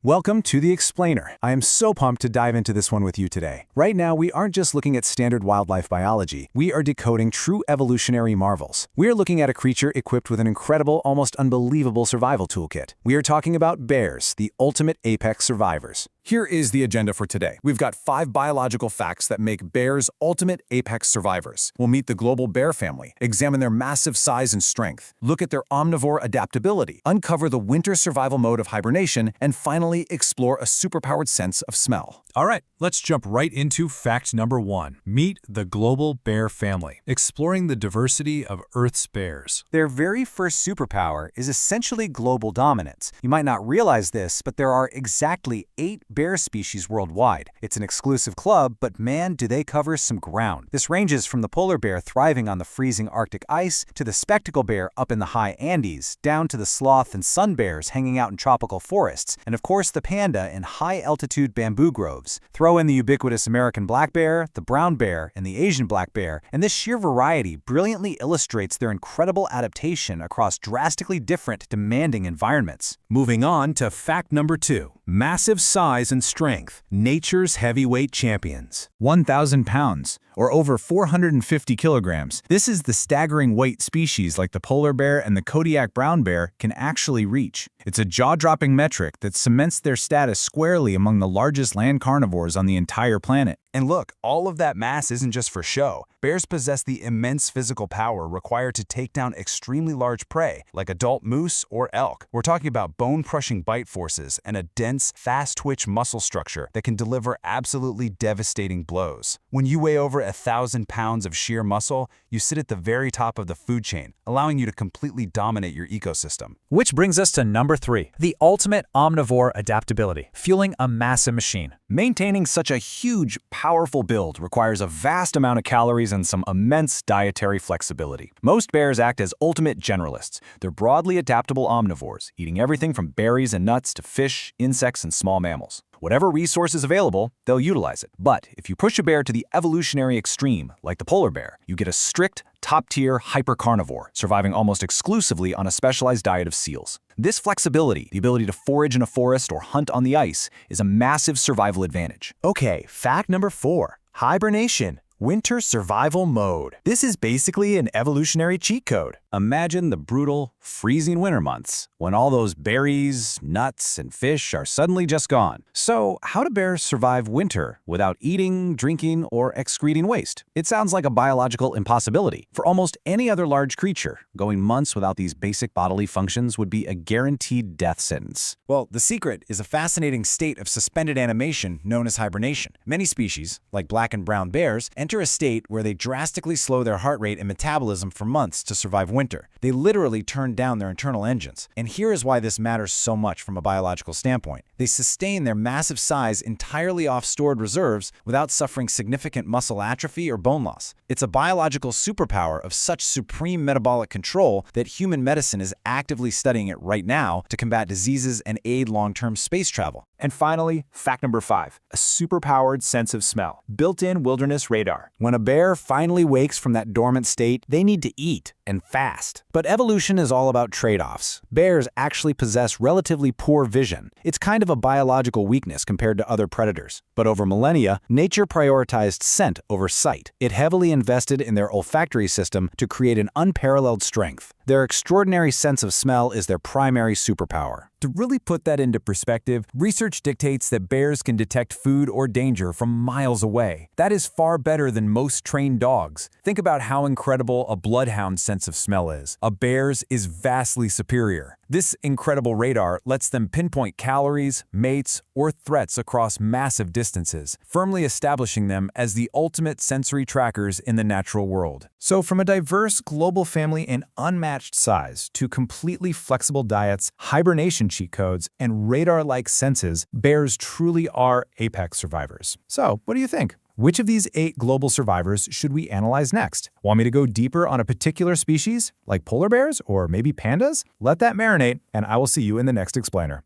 Welcome to The Explainer. I am so pumped to dive into this one with you today. Right now, we aren't just looking at standard wildlife biology. We are decoding true evolutionary marvels. We are looking at a creature equipped with an incredible, almost unbelievable survival toolkit. We are talking about bears, the ultimate apex survivors. Here is the agenda for today. We've got 5 biological facts that make bears ultimate apex survivors. We'll meet the global bear family, examine their massive size and strength, look at their omnivore adaptability, uncover the winter survival mode of hibernation, and finally explore a superpowered sense of smell. All right, let's jump right into fact number 1. Meet the global bear family, exploring the diversity of Earth's bears. Their very first superpower is essentially global dominance. You might not realize this, but there are exactly 8 bear species worldwide. It's an exclusive club, but man, do they cover some ground. This ranges from the polar bear thriving on the freezing Arctic ice, to the spectacle bear up in the high Andes, down to the sloth and sun bears hanging out in tropical forests, and of course the panda in high-altitude bamboo groves. Throw in the ubiquitous American black bear, the brown bear, and the Asian black bear, and this sheer variety brilliantly illustrates their incredible adaptation across drastically different, demanding environments. Moving on to fact number 2. Massive size and strength, nature's heavyweight champions. 1,000 pounds, or over 450 kilograms. This is the staggering weight species like the polar bear and the Kodiak brown bear can actually reach. It's a jaw-dropping metric that cements their status squarely among the largest land carnivores on the entire planet. And look, all of that mass isn't just for show. Bears possess the immense physical power required to take down extremely large prey, like adult moose or elk. We're talking about bone-crushing bite forces and a dense, fast-twitch muscle structure that can deliver absolutely devastating blows. When you weigh over 1,000 pounds of sheer muscle, you sit at the very top of the food chain, allowing you to completely dominate your ecosystem. Which brings us to number 3, the ultimate omnivore adaptability, fueling a massive machine. Maintaining such a huge, powerful build requires a vast amount of calories and some immense dietary flexibility. Most bears act as ultimate generalists. They're broadly adaptable omnivores, eating everything from berries and nuts to fish, insects, and small mammals. Whatever resource is available, they'll utilize it. But if you push a bear to the evolutionary extreme, like the polar bear, you get a strict, top-tier hypercarnivore, surviving almost exclusively on a specialized diet of seals. This flexibility, the ability to forage in a forest or hunt on the ice, is a massive survival advantage. Okay, fact number 4. Hibernation. Winter survival mode. This is basically an evolutionary cheat code. Imagine the brutal, freezing winter months when all those berries, nuts, and fish are suddenly just gone. So, how do bears survive winter without eating, drinking, or excreting waste? It sounds like a biological impossibility. For almost any other large creature, going months without these basic bodily functions would be a guaranteed death sentence. Well, the secret is a fascinating state of suspended animation known as hibernation. Many species, like black and brown bears, enter a state where they drastically slow their heart rate and metabolism for months to survive winter. They literally turn down their internal engines. And here is why this matters so much from a biological standpoint. They sustain their massive size entirely off stored reserves without suffering significant muscle atrophy or bone loss. It's a biological superpower of such supreme metabolic control that human medicine is actively studying it right now to combat diseases and aid long-term space travel. And finally, fact number 5, a superpowered sense of smell, built-in wilderness radar. When a bear finally wakes from that dormant state, they need to eat, and fast. But evolution is all about trade-offs. Bears actually possess relatively poor vision. It's kind of a biological weakness compared to other predators. But over millennia, nature prioritized scent over sight. It heavily invested in their olfactory system to create an unparalleled strength. Their extraordinary sense of smell is their primary superpower. To really put that into perspective, research dictates that bears can detect food or danger from miles away. That is far better than most trained dogs. Think about how incredible a bloodhound's sense of smell is. A bear's is vastly superior. This incredible radar lets them pinpoint calories, mates, or threats across massive distances, firmly establishing them as the ultimate sensory trackers in the natural world. So from a diverse global family in unmatched size to completely flexible diets, hibernation cheat codes, and radar-like senses, bears truly are apex survivors. So, what do you think? Which of these 8 global survivors should we analyze next? Want me to go deeper on a particular species, like polar bears or maybe pandas? Let that marinate, and I will see you in the next explainer.